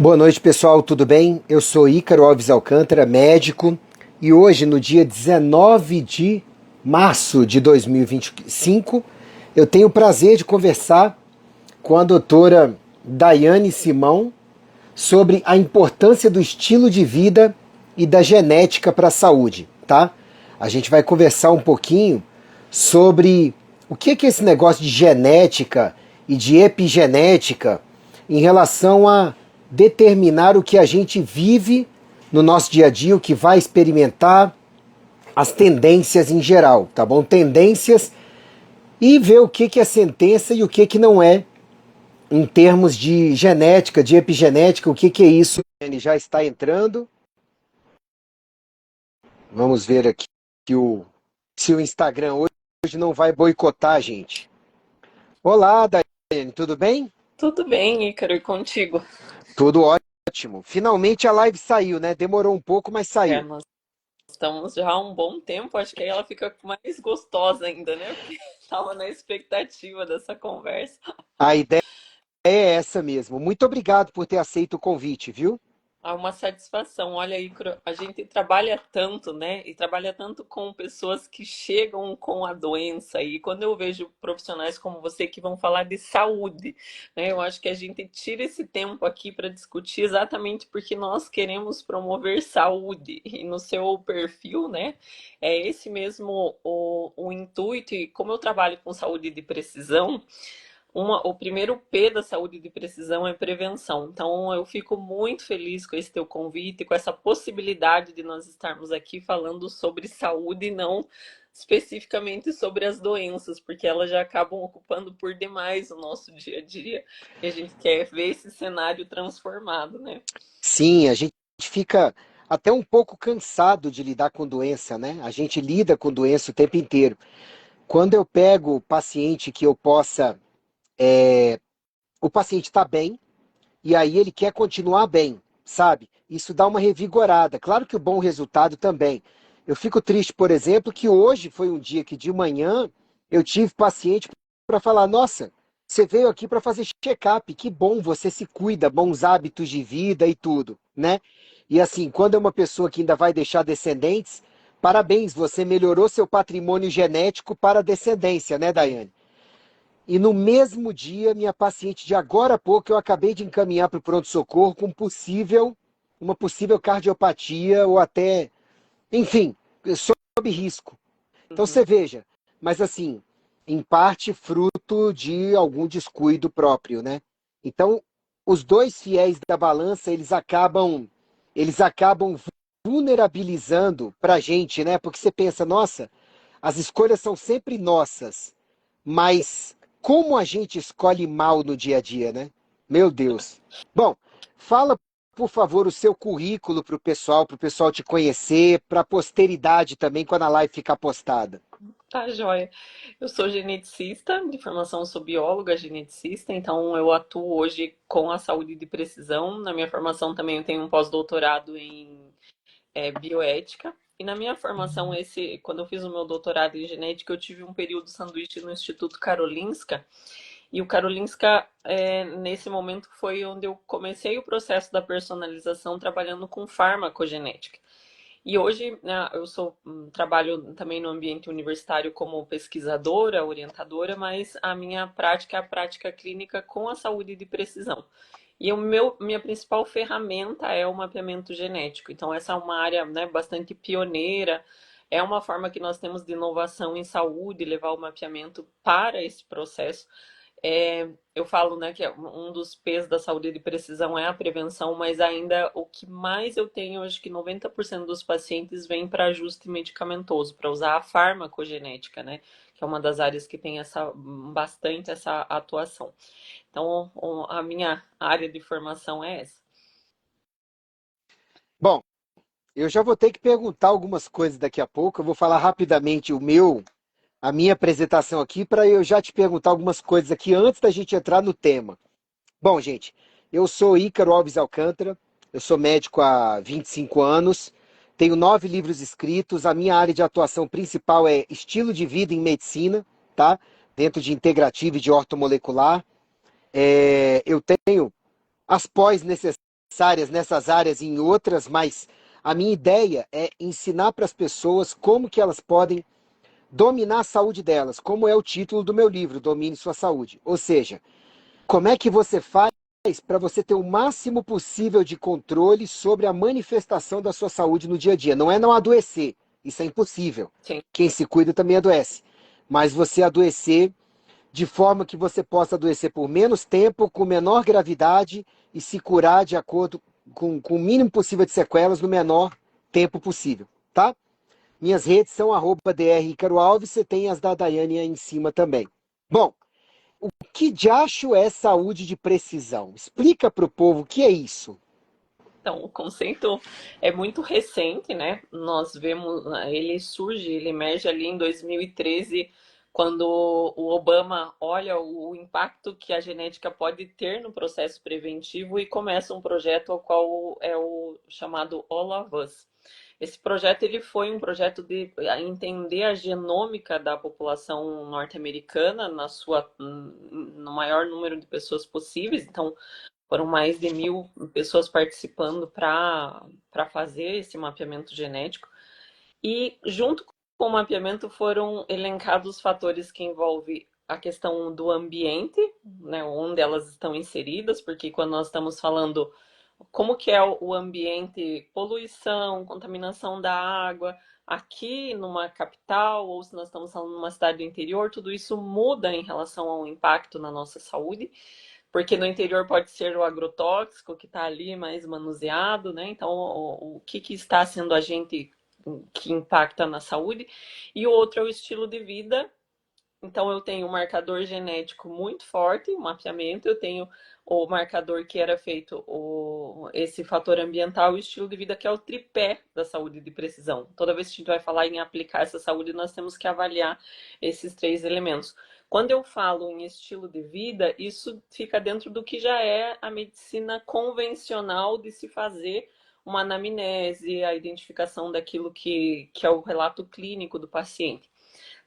Boa noite, pessoal, tudo bem? Eu sou Ícaro Alves Alcântara, médico, e hoje, no dia 19 de março de 2025, eu tenho o prazer de conversar com a doutora Daiane Simão sobre a importância do estilo de vida e da genética para a saúde, tá? A gente vai conversar um pouquinho sobre o que é esse negócio de genética e de epigenética em relação a determinar o que a gente vive no nosso dia a dia, o que vai experimentar, as tendências em geral, tá bom? Tendências e ver o que é sentença e o que não é em termos de genética, de epigenética, o que é isso? Ele já está entrando. Vamos ver aqui se o Instagram hoje não vai boicotar a gente. Olá, Daiane, tudo bem? Tudo bem, Ícaro, e contigo? Tudo ótimo. Finalmente a live saiu, né? Demorou um pouco, mas É, saiu. nós estamos já há um bom tempo, acho que aí ela fica mais gostosa ainda, né? Porque estava na expectativa dessa conversa. A ideia é essa mesmo. Muito obrigado por ter aceito o convite, viu? É uma satisfação. Olha, Ícaro, a gente trabalha tanto, né? E trabalha tanto com pessoas que chegam com a doença. E quando eu vejo profissionais como você que vão falar de saúde, né? Eu acho que a gente tira esse tempo aqui para discutir exatamente porque nós queremos promover saúde. E no seu perfil, né? É esse mesmo o intuito. E como eu trabalho com saúde de precisão, o primeiro P da saúde de precisão é prevenção. Então, eu fico muito feliz com esse teu convite, com essa possibilidade de nós estarmos aqui falando sobre saúde e não especificamente sobre as doenças, porque elas já acabam ocupando por demais o nosso dia a dia e a gente quer ver esse cenário transformado, né? Sim, a gente fica até um pouco cansado de lidar com doença, né? A gente lida com doença o tempo inteiro. Quando eu pego o paciente que eu possa. O paciente está bem e aí ele quer continuar bem, sabe? Isso dá uma revigorada. Claro que o bom resultado também. Eu fico triste, por exemplo, que hoje foi um dia que de manhã eu tive paciente para falar: nossa, você veio aqui para fazer check-up, que bom, você se cuida, bons hábitos de vida e tudo, né? E assim, quando é uma pessoa que ainda vai deixar descendentes, parabéns, você melhorou seu patrimônio genético para a descendência, né, Daiane? E no mesmo dia, minha paciente de agora a pouco, eu acabei de encaminhar para o pronto-socorro com uma possível cardiopatia ou até, enfim, sob risco. Então Uhum. você veja, mas assim, em parte fruto de algum descuido próprio, né? Então, os dois fiéis da balança, eles acabam vulnerabilizando para a gente, né? Porque você pensa, nossa, as escolhas são sempre nossas, mas como a gente escolhe mal no dia a dia, né? Meu Deus. Bom, fala, por favor, o seu currículo para o pessoal te conhecer, para a posteridade também, quando a live ficar postada. Tá, joia. Eu sou geneticista, de formação sou bióloga geneticista, então eu atuo hoje com a saúde de precisão. Na minha formação também eu tenho um pós-doutorado em bioética. E na minha formação, quando eu fiz o meu doutorado em genética, eu tive um período sanduíche no Instituto Karolinska. E o Karolinska, nesse momento, foi onde eu comecei o processo da personalização trabalhando com farmacogenética. E hoje, né, trabalho também no ambiente universitário como pesquisadora, orientadora, mas a minha prática é a prática clínica com a saúde de precisão. E minha principal ferramenta é o mapeamento genético. Então, essa é uma área, né, bastante pioneira. É uma forma que nós temos de inovação em saúde, levar o mapeamento para esse processo. Eu falo, né, que um dos P's da saúde de precisão é a prevenção, mas ainda o que mais eu tenho, acho que 90% dos pacientes vêm para ajuste medicamentoso, para usar a farmacogenética, né, que é uma das áreas que tem bastante essa atuação. Então, a minha área de formação é essa. Bom, eu já vou ter que perguntar algumas coisas daqui a pouco. Eu vou falar rapidamente a minha apresentação aqui para eu já te perguntar algumas coisas aqui antes da gente entrar no tema. Bom, gente, eu sou Ícaro Alves Alcântara, eu sou médico há 25 anos, tenho 9 livros escritos, a minha área de atuação principal é estilo de vida em medicina, tá? Dentro de integrativa e de ortomolecular. Eu tenho as pós necessárias áreas, nessas áreas e em outras, mas a minha ideia é ensinar para as pessoas como que elas podem dominar a saúde delas, como é o título do meu livro, Domine Sua Saúde. Ou seja, como é que você faz para você ter o máximo possível de controle sobre a manifestação da sua saúde no dia a dia. Não é não adoecer, isso é impossível. Sim. Quem se cuida também adoece. Mas você adoecer de forma que você possa adoecer por menos tempo, com menor gravidade e se curar de acordo com o mínimo possível de sequelas no menor tempo possível, tá? Minhas redes são @drIcaroAlves, você tem as da Daiane aí em cima também. Bom, o que diacho é saúde de precisão? Explica para o povo o que é isso. Então, o conceito é muito recente, né? Nós vemos, ele surge, ele emerge ali em 2013, quando o Obama olha o impacto que a genética pode ter no processo preventivo e começa um projeto ao qual é o chamado All of Us. Esse projeto ele foi um projeto de entender a genômica da população norte-americana no maior número de pessoas possíveis. Então, foram mais de 1.000 pessoas participando para fazer esse mapeamento genético. E junto com o mapeamento foram elencados fatores que envolvem a questão do ambiente, né, onde elas estão inseridas, porque quando nós estamos falando como que é o ambiente, poluição, contaminação da água, aqui numa capital, ou se nós estamos falando numa cidade do interior, tudo isso muda em relação ao impacto na nossa saúde, porque no interior pode ser o agrotóxico que está ali mais manuseado, né? Então, o que está sendo agente que impacta na saúde, e o outro é o estilo de vida. Então, eu tenho um marcador genético muito forte, o mapeamento, eu tenho o marcador que era feito, esse fator ambiental e o estilo de vida, que é o tripé da saúde de precisão. Toda vez que a gente vai falar em aplicar essa saúde, nós temos que avaliar esses três elementos. Quando eu falo em estilo de vida, isso fica dentro do que já é a medicina convencional de se fazer uma anamnese, a identificação daquilo que é o relato clínico do paciente.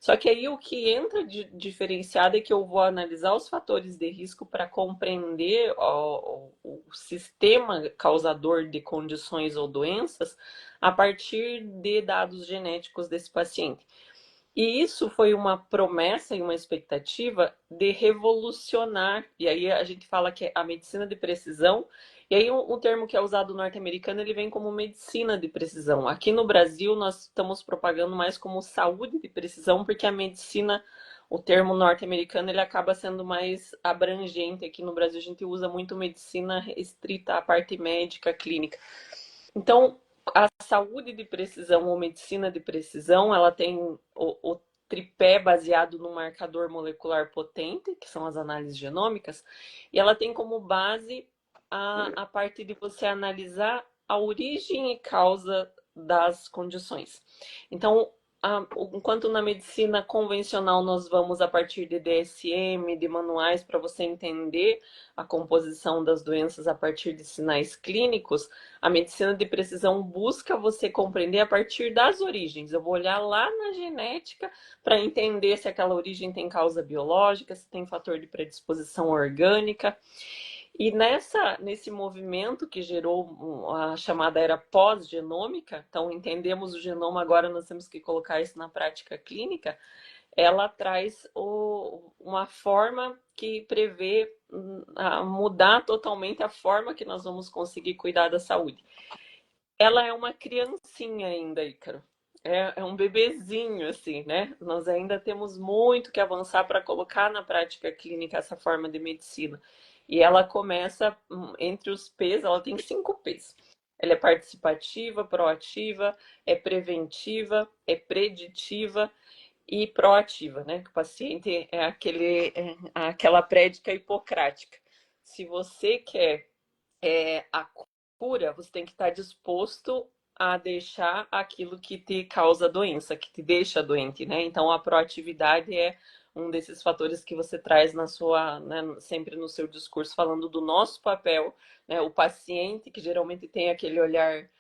Só que aí o que entra de diferenciado é que eu vou analisar os fatores de risco para compreender o sistema causador de condições ou doenças a partir de dados genéticos desse paciente. E isso foi uma promessa e uma expectativa de revolucionar. E aí a gente fala que é a medicina de precisão. E aí um termo que é usado norte-americano, ele vem como medicina de precisão. Aqui no Brasil nós estamos propagando mais como saúde de precisão, porque a medicina, o termo norte-americano, ele acaba sendo mais abrangente. Aqui no Brasil a gente usa muito medicina restrita à parte médica, clínica. Então, a saúde de precisão ou medicina de precisão, ela tem o tripé baseado no marcador molecular potente, que são as análises genômicas, e ela tem como base a parte de você analisar a origem e causa das condições. Então, enquanto na medicina convencional nós vamos a partir de DSM, de manuais para você entender a composição das doenças a partir de sinais clínicos, a medicina de precisão busca você compreender a partir das origens. Eu vou olhar lá na genética para entender se aquela origem tem causa biológica, se tem fator de predisposição orgânica. E nesse movimento que gerou a chamada era pós-genômica, então entendemos o genoma, agora nós temos que colocar isso na prática clínica, ela traz uma forma que prevê mudar totalmente a forma que nós vamos conseguir cuidar da saúde. Ela é uma criancinha ainda, Ícaro. É um bebezinho, assim, né? Nós ainda temos muito que avançar para colocar na prática clínica essa forma de medicina. E ela começa entre os P's, ela tem 5 P's. Ela é participativa, proativa, é preventiva, é preditiva e proativa, né? Que o paciente é aquela prédica hipocrática. Se você quer a cura, você tem que estar disposto a deixar aquilo que te causa doença, que te deixa doente, né? Então a proatividade é um desses fatores que você traz na sua, né, sempre no seu discurso, falando do nosso papel, né? O paciente, que geralmente tem aquele olhar,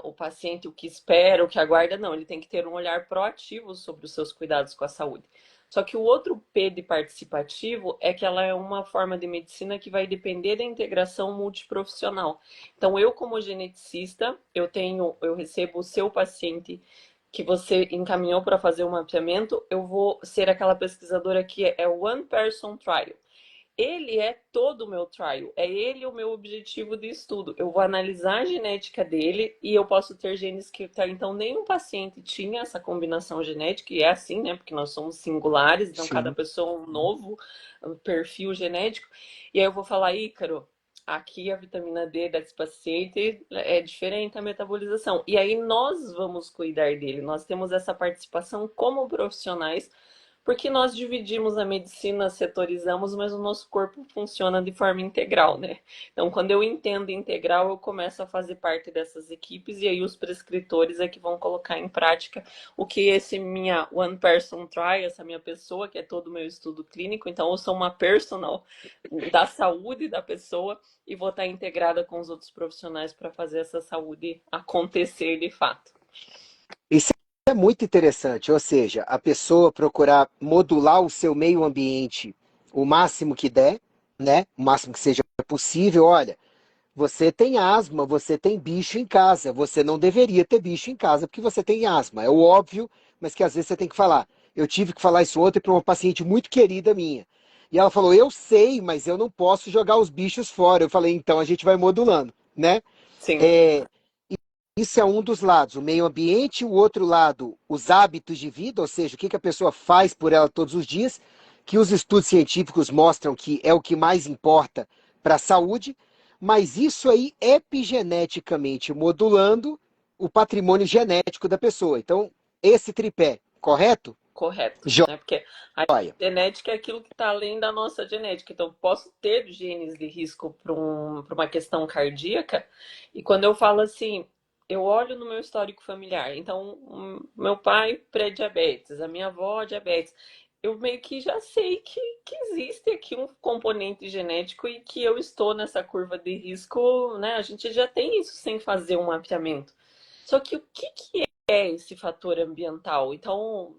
o paciente, o que espera, o que aguarda, não, ele tem que ter um olhar proativo sobre os seus cuidados com a saúde. Só que o outro P de participativo é que ela é uma forma de medicina que vai depender da integração multiprofissional. Então, eu como geneticista, eu recebo o seu paciente que você encaminhou para fazer o mapeamento, eu vou ser aquela pesquisadora que é one person trial. Ele é todo o meu trial, é ele o meu objetivo de estudo. Eu vou analisar a genética dele e eu posso ter genes que até então nenhum paciente tinha essa combinação genética, e é assim, né? Porque nós somos singulares, então cada Sim. pessoa é um novo perfil genético. E aí eu vou falar, Ícaro, aqui a vitamina D desse paciente é diferente a metabolização. E aí nós vamos cuidar dele, nós temos essa participação como profissionais porque nós dividimos a medicina, setorizamos, mas o nosso corpo funciona de forma integral, né? Então, quando eu entendo integral, eu começo a fazer parte dessas equipes e aí os prescritores é que vão colocar em prática o que esse minha one person trial, essa minha pessoa, que é todo o meu estudo clínico. Então, eu sou uma personal da saúde da pessoa e vou estar integrada com os outros profissionais para fazer essa saúde acontecer de fato. Isso é muito interessante, ou seja, a pessoa procurar modular o seu meio ambiente o máximo que der, né? O máximo que seja possível. Olha, você tem asma, você tem bicho em casa, você não deveria ter bicho em casa porque você tem asma. É o óbvio, mas que às vezes você tem que falar. Eu tive que falar isso ontem para uma paciente muito querida minha. E ela falou: Eu sei, mas eu não posso jogar os bichos fora. Eu falei: Então a gente vai modulando, né? Sim, É, isso é um dos lados, o meio ambiente, o outro lado, os hábitos de vida, ou seja, o que a pessoa faz por ela todos os dias, que os estudos científicos mostram que é o que mais importa para a saúde, mas isso aí epigeneticamente modulando o patrimônio genético da pessoa. Então, esse tripé, correto? correto, né? Porque a Joia. genética é aquilo que está além da nossa genética. Então, posso ter genes de risco para uma questão cardíaca, e quando eu falo assim, eu olho no meu histórico familiar. Então, meu pai pré-diabetes, a minha avó diabetes. Eu meio que já sei que existe aqui um componente genético e que eu estou nessa curva de risco, né? A gente já tem isso sem fazer um mapeamento. Só que o que é esse fator ambiental? Então,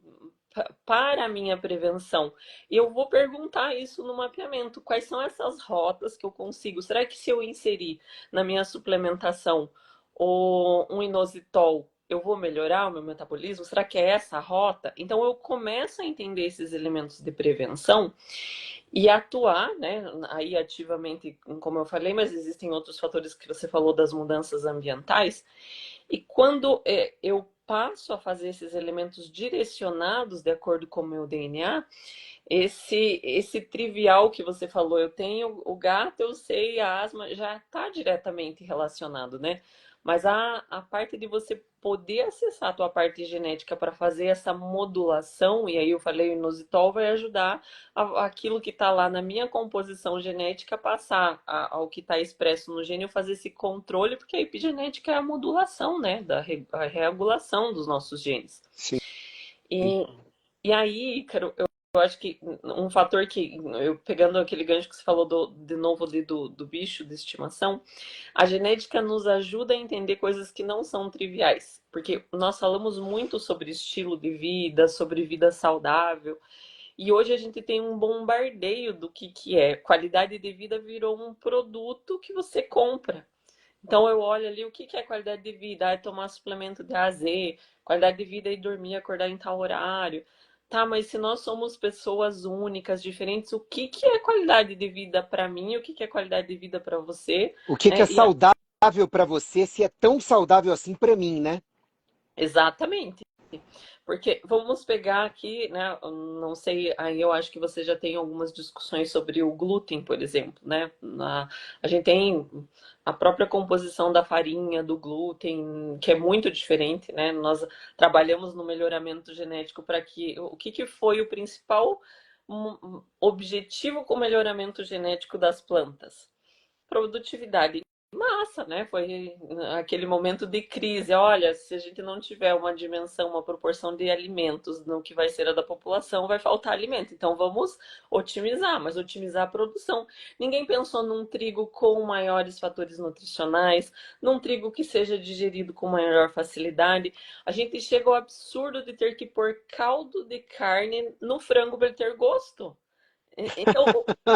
para a minha prevenção. E eu vou perguntar isso no mapeamento. Quais são essas rotas que eu consigo? Será que se eu inserir na minha suplementação um inositol, eu vou melhorar o meu metabolismo? Será que é essa a rota? Então eu começo a entender esses elementos de prevenção e atuar, né, aí ativamente, como eu falei, mas existem outros fatores que você falou das mudanças ambientais. E quando eu passo a fazer esses elementos direcionados de acordo com o meu DNA, esse trivial que você falou, eu tenho o gato, eu sei, a asma já está diretamente relacionado, né? Mas a parte de você poder acessar a tua parte genética para fazer essa modulação, e aí eu falei, o inositol vai ajudar aquilo que está lá na minha composição genética passar ao que está expresso no gene, eu fazer esse controle, porque a epigenética é a modulação, né? A regulação dos nossos genes. Sim. E, e aí, Ícaro, eu acho que um fator que, eu pegando aquele gancho que você falou de novo do bicho de estimação, a genética nos ajuda a entender coisas que não são triviais. Porque nós falamos muito sobre estilo de vida, sobre vida saudável, e hoje a gente tem um bombardeio do que é. Qualidade de vida virou um produto que você compra. Então eu olho ali o que é qualidade de vida, é tomar suplemento de A a Z, qualidade de vida é dormir, acordar em tal horário. Tá, mas se nós somos pessoas únicas, diferentes, o que é qualidade de vida para mim, o que é qualidade de vida para você, O que é né? saudável para você, se é tão saudável assim para mim, né? Exatamente. Porque vamos pegar aqui, né? Não sei, aí eu acho que você já tem algumas discussões sobre o glúten, por exemplo, né? A gente tem a própria composição da farinha, do glúten, que é muito diferente, né? Nós trabalhamos no melhoramento genético para que. O que foi o principal objetivo com o melhoramento genético das plantas? Produtividade. massa, né? Foi aquele momento de crise. Olha, se a gente não tiver uma dimensão, uma proporção de alimentos no que vai ser a da população, vai faltar alimento. Então vamos otimizar, mas otimizar a produção. Ninguém pensou num trigo com maiores fatores nutricionais, num trigo que seja digerido com maior facilidade. A gente chega ao absurdo de ter que pôr caldo de carne no frango para ele ter gosto. Então,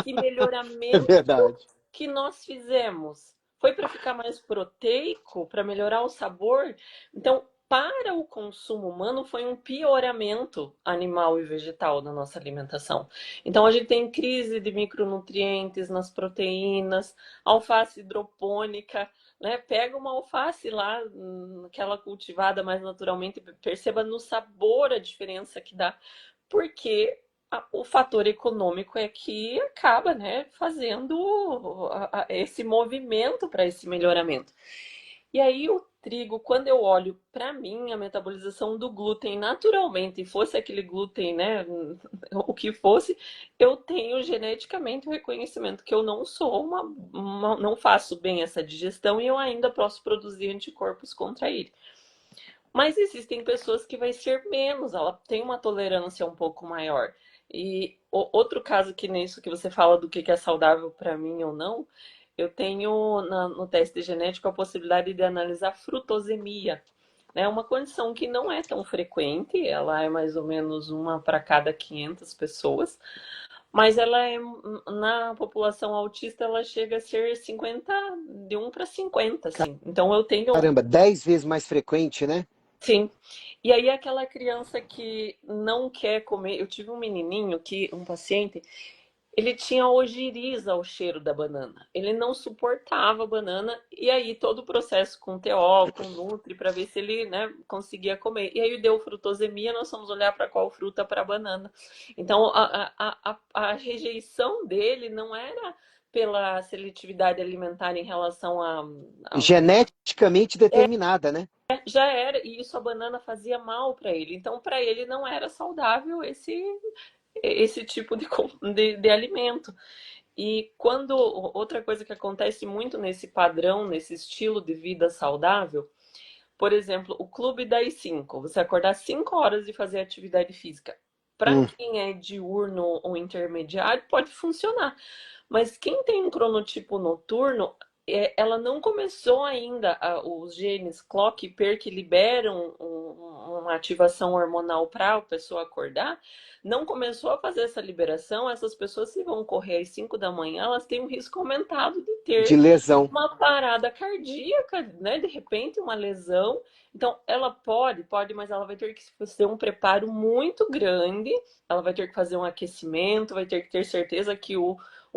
que É melhoramento verdade. que nós fizemos? Foi para ficar mais proteico, para melhorar o sabor? Então, para o consumo humano, foi um pioramento animal e vegetal da nossa alimentação. Então, a gente tem crise de micronutrientes nas proteínas, alface hidropônica, né? Pega uma alface lá, aquela cultivada mais naturalmente, perceba no sabor a diferença que dá, porque o fator econômico é que acaba, né, fazendo esse movimento para esse melhoramento. E aí o trigo, quando eu olho para mim, a metabolização do glúten naturalmente, e fosse aquele glúten, né, o que fosse, eu tenho geneticamente o reconhecimento que eu não sou não faço bem essa digestão e eu ainda posso produzir anticorpos contra ele. Mas existem pessoas que vai ser menos, ela tem uma tolerância um pouco maior. E outro caso que nisso que você fala do que é saudável para mim ou não, eu tenho no teste genético a possibilidade de analisar frutosemia. É uma condição que não é tão frequente, ela é mais ou menos uma para cada 500 pessoas, mas ela é, na população autista, ela chega a ser 50, de 1 para 50, assim. Então eu tenho. Caramba, 10 vezes mais frequente, né? Sim. E aí aquela criança que não quer comer, eu tive um menininho que, um paciente, ele tinha ojeriza ao cheiro da banana. Ele não suportava a banana e aí todo o processo com TO, com Nutri para ver se ele, né, conseguia comer. E aí deu frutosemia, nós fomos olhar para qual fruta para banana. Então a rejeição dele não era pela seletividade alimentar em relação a Geneticamente determinada, né? já era, e isso a banana fazia mal para ele. Então, para ele não era saudável esse tipo de alimento. E quando outra coisa que acontece muito nesse padrão, nesse estilo de vida saudável, por exemplo, o clube das 5, você acordar 5 horas e fazer atividade física. Para Hum. quem é diurno ou intermediário, pode funcionar. Mas quem tem um cronotipo noturno, ela não começou ainda, os genes clock e PER que liberam uma ativação hormonal para a pessoa acordar, não começou a fazer essa liberação. Essas pessoas, se vão correr às 5 da manhã, elas têm um risco aumentado de De ter lesão. uma parada cardíaca, né? De repente, uma lesão. Então, ela pode, mas ela vai ter que fazer um preparo muito grande, ela vai ter que fazer um aquecimento, vai ter que ter certeza que o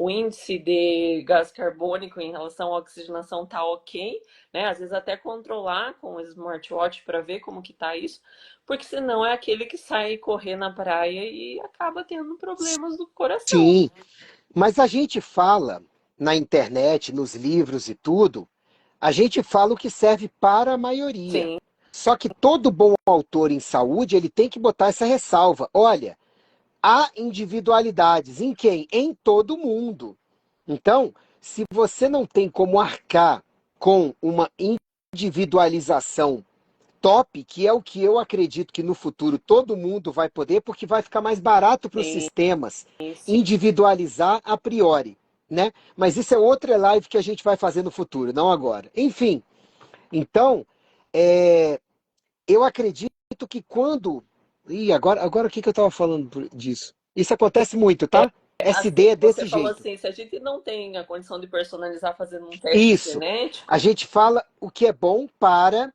índice de gás carbônico em relação à oxigenação tá ok, né? Às vezes até controlar com o smartwatch para ver como que tá isso, porque senão é aquele que sai correr na praia e acaba tendo problemas do coração. Sim, mas a gente fala na internet, nos livros e tudo, a gente fala o que serve para a maioria. Sim, Só que todo bom autor em saúde, ele tem que botar essa ressalva. Olha, há individualidades em quem? Em todo mundo. Então, se você não tem como arcar com uma individualização top, que é o que eu acredito que no futuro todo mundo vai poder, porque vai ficar mais barato para os sim, sistemas sim. individualizar a priori, né? Mas isso é outra live que a gente vai fazer no futuro, não agora. Enfim, então, é, eu acredito que quando... Ih, agora o que eu estava falando disso? Isso acontece muito, tá? Assim, SD é você desse falou jeito. assim, se a gente não tem a condição de personalizar fazendo um teste Isso. A genético, gente fala o que é bom para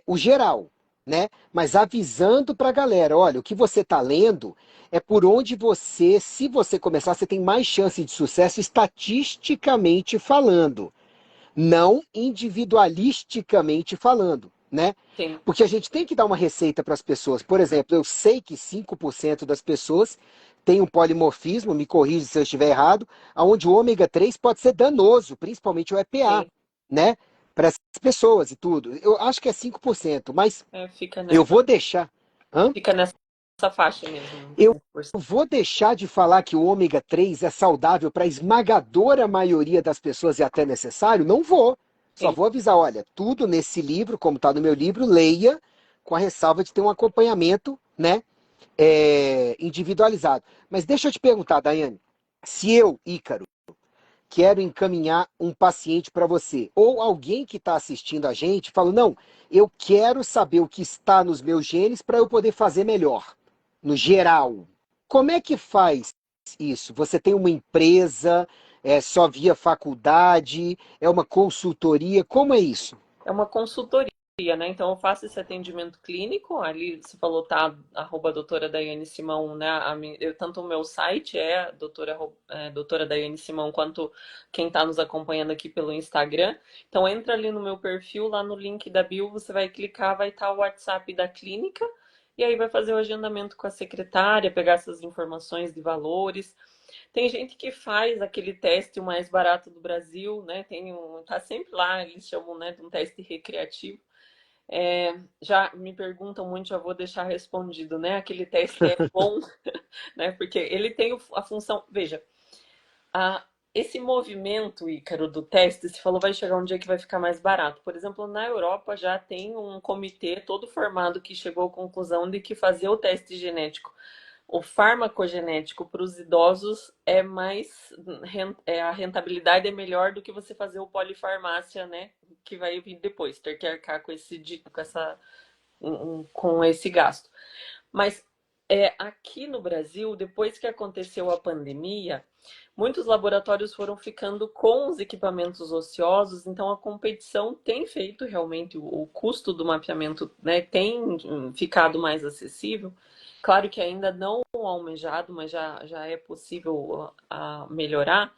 o geral, né? Mas avisando para a galera, olha, o que você está lendo é por onde você, se você começar, você tem mais chance de sucesso estatisticamente falando, não individualisticamente falando, né? sim, Porque a gente tem que dar uma receita para as pessoas. Por exemplo, eu sei que 5% das pessoas têm um polimorfismo, me corrija se eu estiver errado, onde o ômega 3 pode ser danoso, principalmente o EPA, sim, né? Para essas pessoas e tudo. Eu acho que é 5%, mas fica eu nessa, vou deixar. Hã? fica nessa faixa mesmo. Eu vou deixar de falar que o ômega 3 é saudável para a esmagadora maioria das pessoas e até necessário? Não vou. Só Ele, vou avisar, olha, tudo nesse livro, como está no meu livro, leia com a ressalva de ter um acompanhamento, né, individualizado. Mas deixa eu te perguntar, Daiane, se eu, Ícaro, quero encaminhar um paciente para você, ou alguém que está assistindo a gente, fala, não, eu quero saber o que está nos meus genes para eu poder fazer melhor, no geral. Como é que faz isso? Você tem uma empresa, é só via faculdade, é uma consultoria, como é isso? é uma consultoria, né? Então eu faço esse atendimento clínico, ali você falou, tá, arroba doutora Daiane Simão, né? Tanto o meu site é doutora Daiane Simão, quanto quem está nos acompanhando aqui pelo Instagram. Então entra ali no meu perfil, lá no link da bio, você vai clicar, vai estar o WhatsApp da clínica, e aí vai fazer o agendamento com a secretária, pegar essas informações de valores. Tem gente que faz aquele teste o mais barato do Brasil, né? Tá sempre lá, eles chamam, né, de um teste recreativo. Já me perguntam muito, já vou deixar respondido, né? Aquele teste é bom, né? Porque ele tem a função. Veja, a, esse movimento, Ícaro, do teste, se falou vai chegar um dia que vai ficar mais barato. Por exemplo, na Europa já tem um comitê todo formado que chegou à conclusão de que fazer o teste genético, o farmacogenético para os idosos a rentabilidade é melhor do que você fazer o polifarmácia, né? Que vai vir depois, ter que arcar com com esse gasto. Mas aqui no Brasil, depois que aconteceu a pandemia, muitos laboratórios foram ficando com os equipamentos ociosos, então a competição tem feito realmente o custo do mapeamento, né, tem ficado mais acessível. Claro que ainda não almejado, mas já é possível melhorar.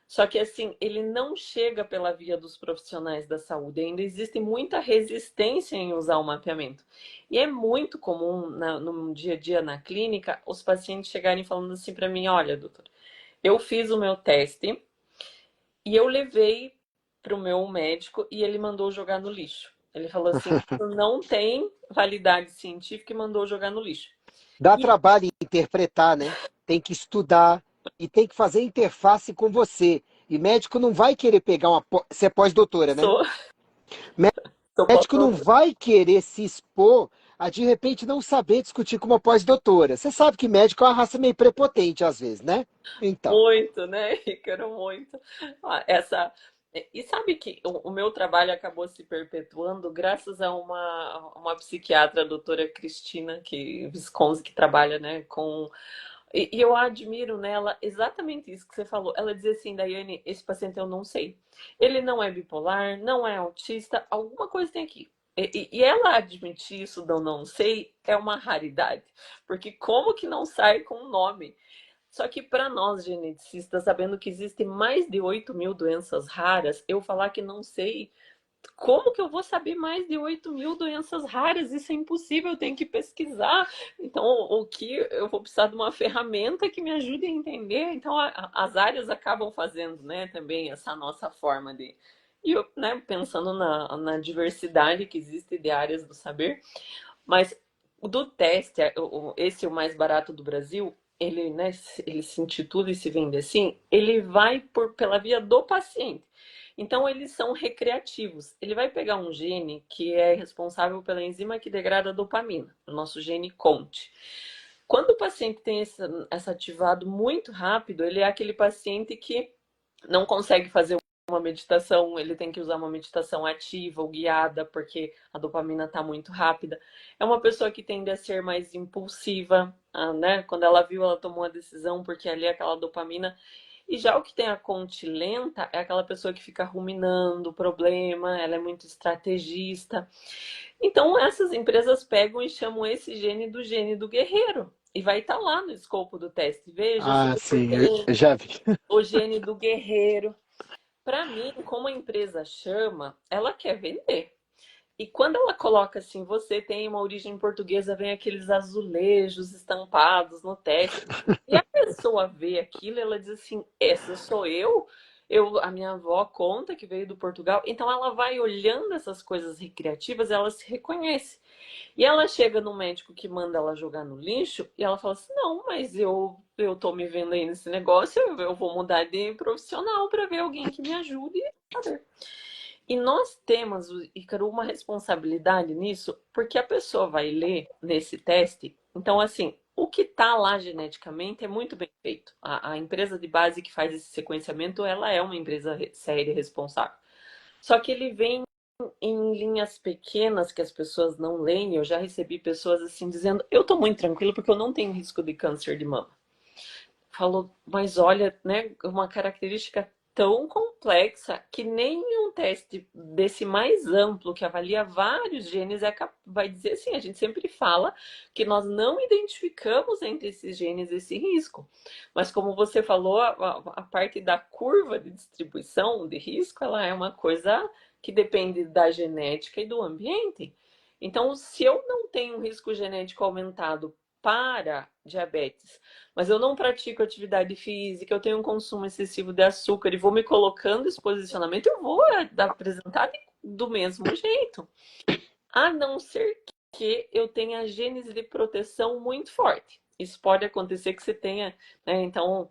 Só que assim, ele não chega pela via dos profissionais da saúde. Ainda existe muita resistência em usar o mapeamento. E é muito comum no dia a dia na clínica os pacientes chegarem falando assim para mim: olha, doutor, eu fiz o meu teste e eu levei para o meu médico e ele mandou jogar no lixo. Ele falou assim: isso não tem validade científica e mandou jogar no lixo. Dá E trabalho interpretar, né? Tem que estudar e tem que fazer interface com você. E médico não vai querer pegar uma. Você é pós-doutora, né? sou, sou Médico não pós-doutora. vai querer se expor a de repente não saber discutir com uma pós-doutora. Você sabe que médico é uma raça meio prepotente às vezes, né? Então. Muito, né, Ícaro? Muito. E sabe que o meu trabalho acabou se perpetuando graças a uma psiquiatra, a doutora Cristina Visconsi, que trabalha, né, com. E eu admiro nela exatamente isso que você falou. Ela dizia assim: Daiane, esse paciente eu não sei. Ele não é bipolar, não é autista, alguma coisa tem aqui. E ela admitir isso do não sei é uma raridade. Porque como que não sai com o nome? Só que para nós geneticistas, sabendo que existem mais de 8.000 doenças raras, eu falar que não sei, como que eu vou saber mais de 8.000 doenças raras? Isso é impossível, eu tenho que pesquisar. Então, o que eu vou precisar de uma ferramenta que me ajude a entender. Então, as áreas acabam fazendo, né, também essa nossa forma de. E eu, né, pensando na diversidade que existe de áreas do saber, mas do teste, esse é o mais barato do Brasil, ele, né, ele se intitula e se vende assim, ele vai pela via do paciente. Então, eles são recreativos. Ele vai pegar um gene que é responsável pela enzima que degrada a dopamina, o nosso gene CONT. Quando o paciente tem essa ativado muito rápido, ele é aquele paciente que não consegue fazer uma meditação, ele tem que usar uma meditação ativa ou guiada, porque a dopamina está muito rápida. É uma pessoa que tende a ser mais impulsiva, né? Quando ela viu, ela tomou a decisão, porque ali é aquela dopamina. E já o que tem a conte lenta é aquela pessoa que fica ruminando o problema, ela é muito estrategista. Então, essas empresas pegam e chamam esse gene do guerreiro. E vai estar lá no escopo do teste. Veja, se Ah, você sim, tem eu já vi. o gene do guerreiro. Para mim, como a empresa chama, ela quer vender. E quando ela coloca assim, você tem uma origem portuguesa, vem aqueles azulejos estampados no teste. E a pessoa vê aquilo, ela diz assim: essa sou eu? a minha avó conta que veio do Portugal, então ela vai olhando essas coisas recreativas, ela se reconhece. E ela chega no médico que manda ela jogar no lixo e ela fala assim: não, mas eu tô me vendo aí nesse negócio, eu vou mudar de profissional para ver alguém que me ajude a fazer. E nós temos, Ícaro, uma responsabilidade nisso, porque a pessoa vai ler nesse teste. Então, assim, o que está lá geneticamente é muito bem feito. A empresa de base que faz esse sequenciamento, ela é uma empresa séria e responsável. Só que ele vem em linhas pequenas que as pessoas não leem. Eu já recebi pessoas assim dizendo: eu estou muito tranquilo porque eu não tenho risco de câncer de mama. Falou, mas olha, né, uma característica tão complexa que nenhum teste desse mais amplo, que avalia vários genes, vai dizer assim. A gente sempre fala que nós não identificamos entre esses genes esse risco. Mas como você falou, a parte da curva de distribuição de risco, ela é uma coisa que depende da genética e do ambiente. Então, se eu não tenho um risco genético aumentado para diabetes, mas eu não pratico atividade física, eu tenho um consumo excessivo de açúcar e vou me colocando esse posicionamento, eu vou apresentar do mesmo jeito. A não ser que eu tenha genes de proteção muito forte. Isso pode acontecer que você tenha, né? Então,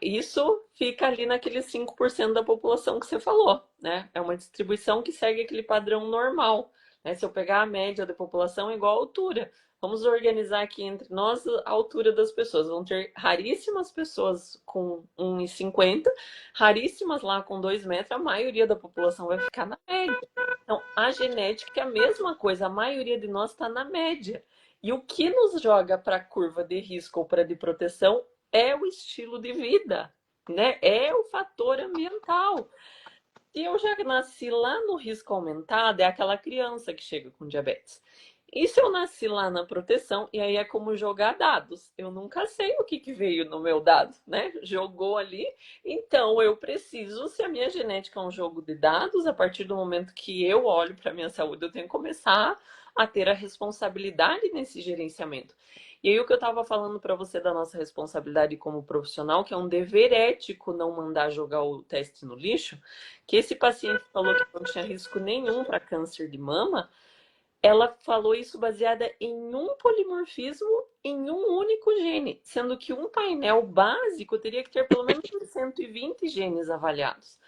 isso fica ali naqueles 5% da população que você falou, né? É uma distribuição que segue aquele padrão normal, né? Se eu pegar a média da população é igual a altura. Vamos organizar aqui entre nós a altura das pessoas. Vão ter raríssimas pessoas com 1,50, raríssimas lá com 2 metros, a maioria da população vai ficar na média. Então, a genética é a mesma coisa, a maioria de nós está na média. E o que nos joga para a curva de risco ou para de proteção é o estilo de vida, né? É o fator ambiental. Se eu já nasci lá no risco aumentado, é aquela criança que chega com diabetes. E se eu nasci lá na proteção, e aí é como jogar dados. Eu nunca sei o que veio no meu dado, né? Jogou ali. Então eu preciso, se a minha genética é um jogo de dados, a partir do momento que eu olho para a minha saúde, eu tenho que começar a ter a responsabilidade nesse gerenciamento. E aí o que eu estava falando para você da nossa responsabilidade como profissional, que é um dever ético não mandar jogar o teste no lixo, que esse paciente falou que não tinha risco nenhum para câncer de mama, ela falou isso baseada em um polimorfismo em um único gene, sendo que um painel básico teria que ter pelo menos 120 genes avaliados.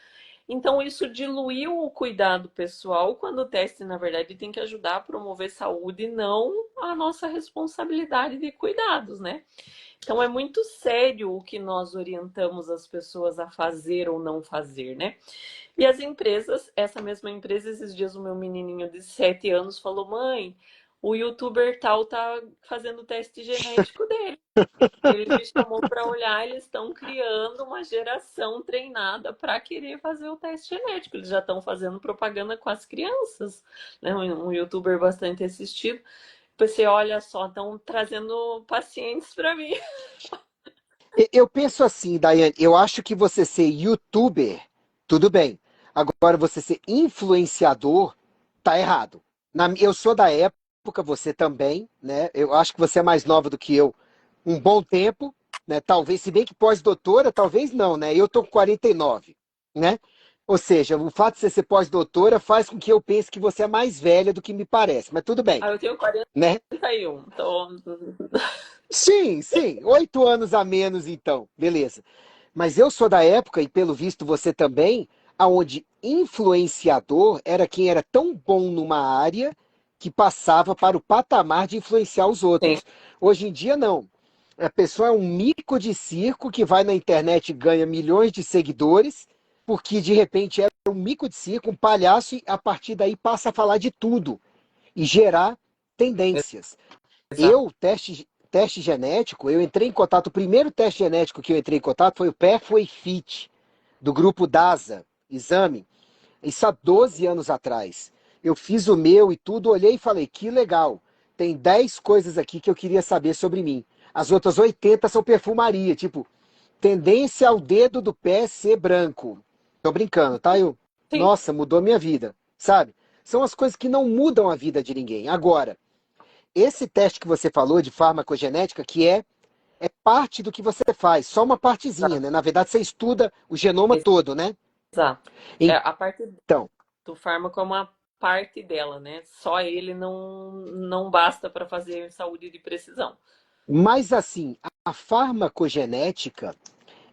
Então, isso diluiu o cuidado pessoal, quando o teste, na verdade, tem que ajudar a promover saúde e não a nossa responsabilidade de cuidados, né? Então, é muito sério o que nós orientamos as pessoas a fazer ou não fazer, né? E as empresas, essa mesma empresa, esses dias o meu menininho de 7 anos falou: mãe, o youtuber tal tá fazendo o teste genético dele. Ele me chamou para olhar, eles estão criando uma geração treinada para querer fazer o teste genético. Eles já estão fazendo propaganda com as crianças, né? Um youtuber bastante assistido. Pensei, olha só, estão trazendo pacientes para mim. Eu penso assim, Daiane, eu acho que você ser youtuber, tudo bem. Agora, você ser influenciador, tá errado. Eu sou da época, você também, né? Eu acho que você é mais nova do que eu um bom tempo, né? Talvez, se bem que pós-doutora, talvez não, né? Eu tô com 49, né? Ou seja, o fato de você ser pós-doutora faz com que eu pense que você é mais velha do que me parece, mas tudo bem, Ah, eu tenho quarenta né? e um, então. Sim, sim, 8 anos a menos então, beleza. Mas eu sou da época, e pelo visto você também, aonde influenciador era quem era tão bom numa área que passava para o patamar de influenciar os Sim, outros. Hoje em dia, não. A pessoa é um mico de circo que vai na internet e ganha milhões de seguidores, porque de repente era um mico de circo, um palhaço, e a partir daí passa a falar de tudo e gerar tendências. exato. Teste genético, eu entrei em contato, o primeiro teste genético que eu entrei em contato foi o Pathway Fit, do grupo DASA, exame, isso há 12 anos atrás. Eu fiz o meu e tudo, olhei e falei, que legal, tem 10 coisas aqui que eu queria saber sobre mim. As outras 80 são perfumaria, tipo, tendência ao dedo do pé ser branco. Tô brincando, tá? Sim, Nossa, mudou minha vida, sabe? São as coisas que não mudam a vida de ninguém. Agora, esse teste que você falou de farmacogenética, que é parte do que você faz, só uma partezinha, exato. né? Na verdade, você estuda o genoma todo, né? Exato. É, a parte Então, do fármaco é uma parte dela, né? Só ele não basta para fazer saúde de precisão. mas assim, a farmacogenética,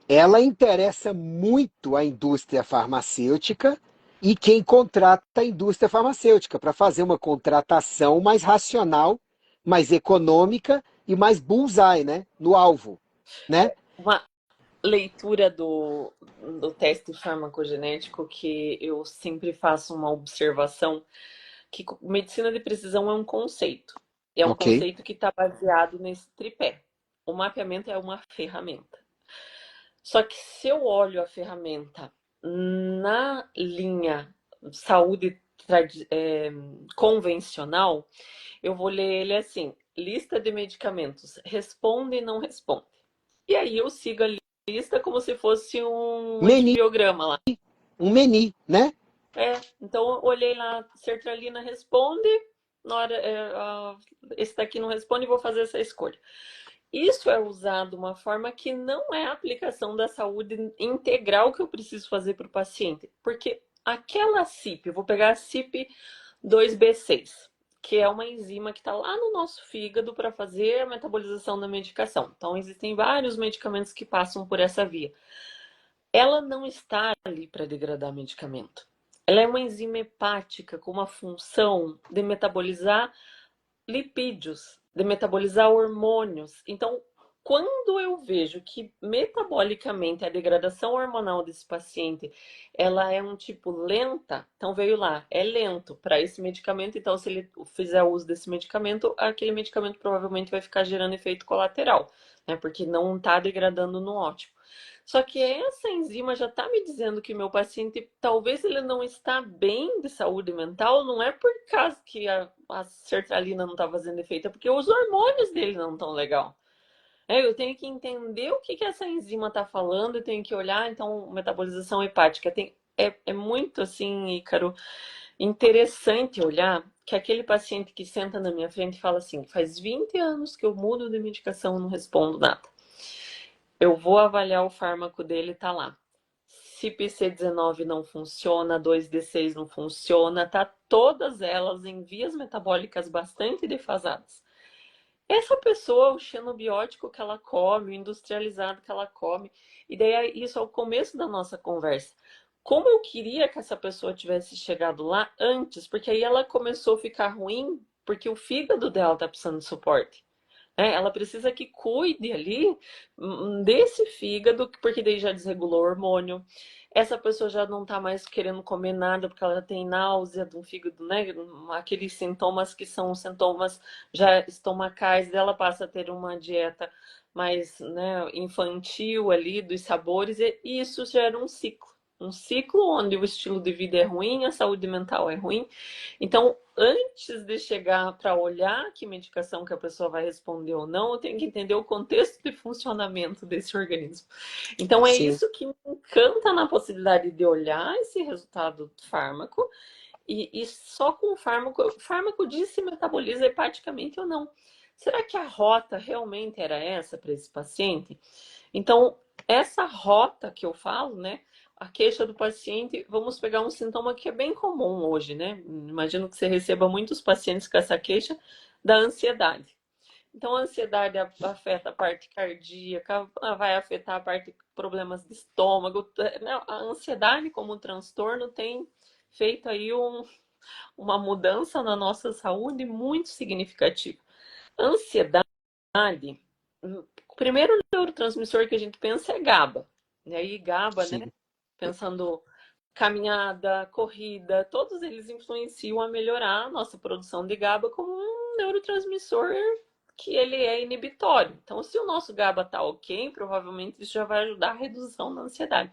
ela interessa muito à indústria farmacêutica e quem contrata a indústria farmacêutica para fazer uma contratação mais racional, mais econômica e mais bullseye, né, no alvo, né? Uma leitura do teste farmacogenético que eu sempre faço uma observação que medicina de precisão é um conceito. É um Ok. conceito que está baseado nesse tripé. O mapeamento é uma ferramenta. Só que se eu olho a ferramenta na linha saúde convencional, eu vou ler ele assim: lista de medicamentos, responde e não responde. E aí eu sigo a lista como se fosse um Meni, antibiograma lá. um menu, né? Então eu olhei lá, sertralina responde, na hora, esse daqui não responde, vou fazer essa escolha. Isso é usado de uma forma que não é a aplicação da saúde integral que eu preciso fazer para o paciente. Porque aquela CYP, eu vou pegar a CYP2B6, que é uma enzima que está lá no nosso fígado para fazer a metabolização da medicação. Então, existem vários medicamentos que passam por essa via. Ela não está ali para degradar medicamento. Ela é uma enzima hepática com uma função de metabolizar lipídios, de metabolizar hormônios. Então, quando eu vejo que metabolicamente a degradação hormonal desse paciente, ela é um tipo lenta, então veio lá, é lento para esse medicamento, então se ele fizer uso desse medicamento, aquele medicamento provavelmente vai ficar gerando efeito colateral, né? Porque não está degradando no ótimo. Só que essa enzima já está me dizendo que meu paciente, talvez ele não está bem de saúde mental, não é por causa que a sertralina não está fazendo efeito, é porque os hormônios dele não estão legal. Eu tenho que entender o que essa enzima está falando, eu tenho que olhar, então, metabolização hepática. É muito assim, Ícaro, interessante olhar que aquele paciente que senta na minha frente e fala assim: faz 20 anos que eu mudo de medicação e não respondo nada. Eu vou avaliar o fármaco dele, tá lá. CPC19 não funciona, 2D6 não funciona, tá todas elas em vias metabólicas bastante defasadas. Essa pessoa, o xenobiótico que ela come, o industrializado que ela come, e daí isso é o começo da nossa conversa. Como eu queria que essa pessoa tivesse chegado lá antes, porque aí ela começou a ficar ruim, porque o fígado dela tá precisando de suporte. Ela precisa que cuide ali desse fígado, porque daí já desregulou o hormônio. Essa pessoa já não tá mais querendo comer nada porque ela tem náusea do fígado, né? Aqueles sintomas que são sintomas já estomacais, dela passa a ter uma dieta mais, né, infantil ali, dos sabores, e isso gera um ciclo. Um ciclo onde o estilo de vida é ruim, a saúde mental é ruim. Então, antes de chegar para olhar que medicação que a pessoa vai responder ou não, eu tenho que entender o contexto de funcionamento desse organismo. Então, é Sim, isso que me encanta na possibilidade de olhar esse resultado do fármaco e só com o fármaco diz se metaboliza hepaticamente ou não. Será que a rota realmente era essa para esse paciente? Então, essa rota que eu falo, né? A queixa do paciente, vamos pegar um sintoma que é bem comum hoje, né? Imagino que você receba muitos pacientes com essa queixa da ansiedade. Então, a ansiedade afeta a parte cardíaca, vai afetar a parte de problemas de estômago. A ansiedade como transtorno tem feito aí uma mudança na nossa saúde muito significativa. Ansiedade, o primeiro neurotransmissor que a gente pensa é GABA. E aí, GABA, né? sim, Pensando caminhada, corrida, todos eles influenciam a melhorar a nossa produção de GABA como um neurotransmissor que ele é inibitório. Então, se o nosso GABA está ok, provavelmente isso já vai ajudar a redução da ansiedade.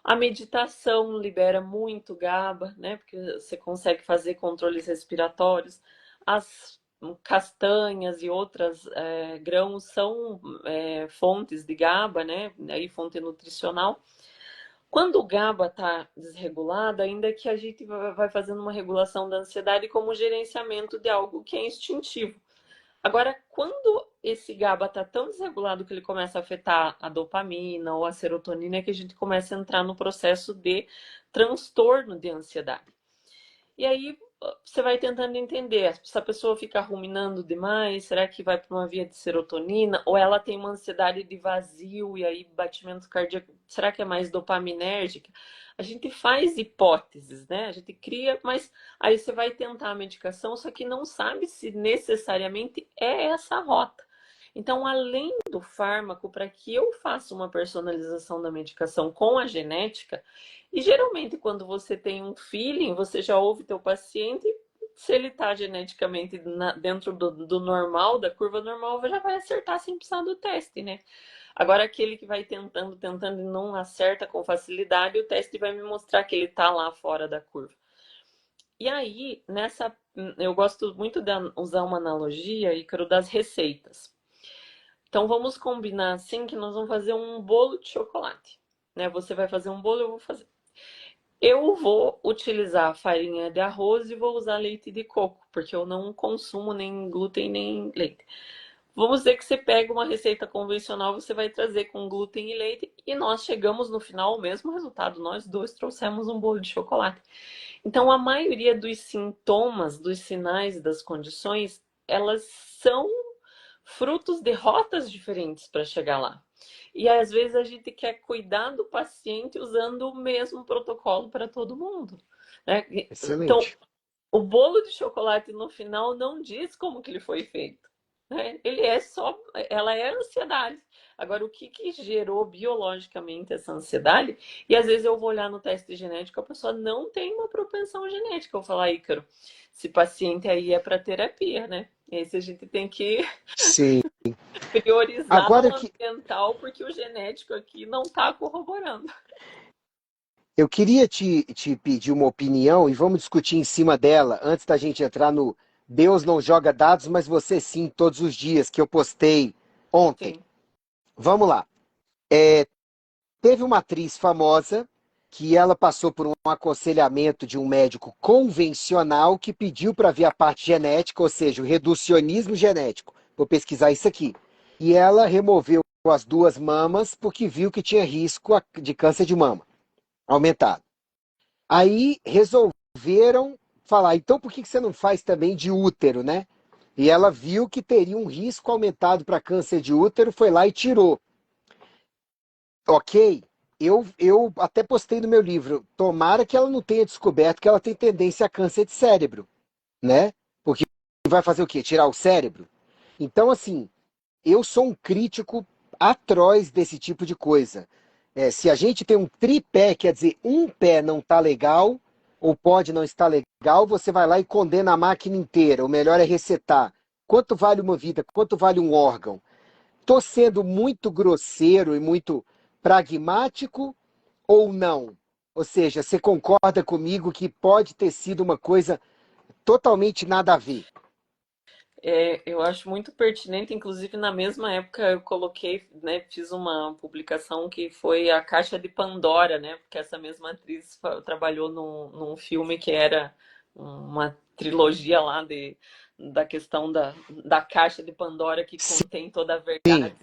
A meditação libera muito GABA, né? Porque você consegue fazer controles respiratórios. As castanhas e outras grãos são fontes de GABA, né? Aí fonte nutricional. Quando o GABA está desregulado, ainda que a gente vai fazendo uma regulação da ansiedade como gerenciamento de algo que é instintivo. Agora, quando esse GABA está tão desregulado que ele começa a afetar a dopamina ou a serotonina que a gente começa a entrar no processo de transtorno de ansiedade. E aí você vai tentando entender se a pessoa fica ruminando demais, será que vai para uma via de serotonina? Ou ela tem uma ansiedade de vazio e aí batimento cardíaco, será que é mais dopaminérgica? A gente faz hipóteses, né? A gente cria, mas aí você vai tentar a medicação, só que não sabe se necessariamente é essa rota. Então, além do fármaco, para que eu faça uma personalização da medicação com a genética, e geralmente quando você tem um feeling, você já ouve teu paciente, se ele está geneticamente dentro do normal, da curva normal, já vai acertar sem precisar do teste, né? Agora, aquele que vai tentando e não acerta com facilidade, o teste vai me mostrar que ele está lá fora da curva. E aí, eu gosto muito de usar uma analogia, Ícaro, das receitas. Então, vamos combinar assim que nós vamos fazer um bolo de chocolate, né? Você vai fazer um bolo, eu vou fazer. Eu vou utilizar farinha de arroz e vou usar leite de coco, porque eu não consumo nem glúten nem leite. Vamos dizer que você pega uma receita convencional, você vai trazer com glúten e leite, e nós chegamos no final ao mesmo resultado. Nós dois trouxemos um bolo de chocolate. Então, a maioria dos sintomas, dos sinais, das condições, elas são frutos de rotas diferentes para chegar lá. E às vezes a gente quer cuidar do paciente usando o mesmo protocolo para todo mundo, né? Então, Excelente. o bolo de chocolate no final não diz como que ele foi feito, né? Ele é só, ela é ansiedade. Agora, o que gerou biologicamente essa ansiedade? E às vezes eu vou olhar no teste genético, a pessoa não tem uma propensão genética. Eu vou falar, Ícaro, esse paciente aí é para terapia, né? Esse a gente tem que Sim. priorizar Agora o que ambiental, porque o genético aqui não está corroborando. eu queria te pedir uma opinião e vamos discutir em cima dela antes da gente entrar no Deus não joga dados, mas você sim, todos os dias que eu postei ontem. Sim. Vamos lá. Teve uma atriz famosa que ela passou por um aconselhamento de um médico convencional que pediu para ver a parte genética, ou seja, o reducionismo genético. Vou pesquisar isso aqui. E ela removeu as duas mamas porque viu que tinha risco de câncer de mama aumentado. Aí resolveram falar, então por que você não faz também de útero, né? E ela viu que teria um risco aumentado para câncer de útero, foi lá e tirou. Ok, eu até postei no meu livro, tomara que ela não tenha descoberto que ela tem tendência a câncer de cérebro, né? Porque vai fazer o quê? Tirar o cérebro? Então, assim, eu sou um crítico atroz desse tipo de coisa. Se a gente tem um tripé, quer dizer, um pé não está legal, ou pode não estar legal, você vai lá e condena a máquina inteira. O melhor é resetar. Quanto vale uma vida? Quanto vale um órgão? Estou sendo muito grosseiro e muito pragmático ou não? Ou seja, você concorda comigo que pode ter sido uma coisa totalmente nada a ver? Eu acho muito pertinente, inclusive na mesma época eu coloquei, né, fiz uma publicação que foi a Caixa de Pandora, né, porque essa mesma atriz trabalhou num filme que era uma trilogia lá da questão da Caixa de Pandora que contém toda a Sim, verdade.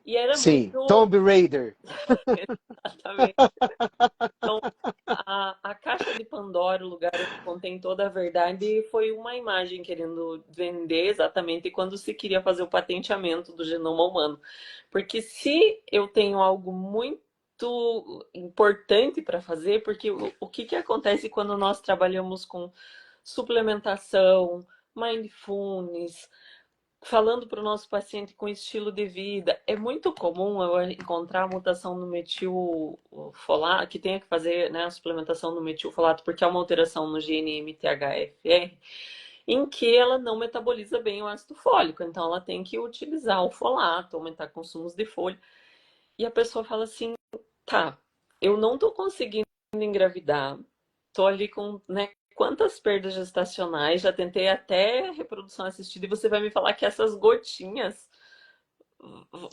E era sim. muito, Tomb Raider. exatamente. Então, a caixa de Pandora, o lugar onde contém toda a verdade, foi uma imagem querendo vender exatamente quando se queria fazer o patenteamento do genoma humano. Porque se eu tenho algo muito importante para fazer, porque o que acontece quando nós trabalhamos com suplementação, mindfulness, falando para o nosso paciente com estilo de vida, é muito comum eu encontrar a mutação no metilfolato, que tenha que fazer, né, a suplementação no metilfolato, porque é uma alteração no gene MTHFR, em que ela não metaboliza bem o ácido fólico. Então, ela tem que utilizar o folato, aumentar consumos de folha. E a pessoa fala assim, tá, eu não estou conseguindo engravidar, tô ali com, né, quantas perdas gestacionais, já tentei até reprodução assistida e você vai me falar que essas gotinhas,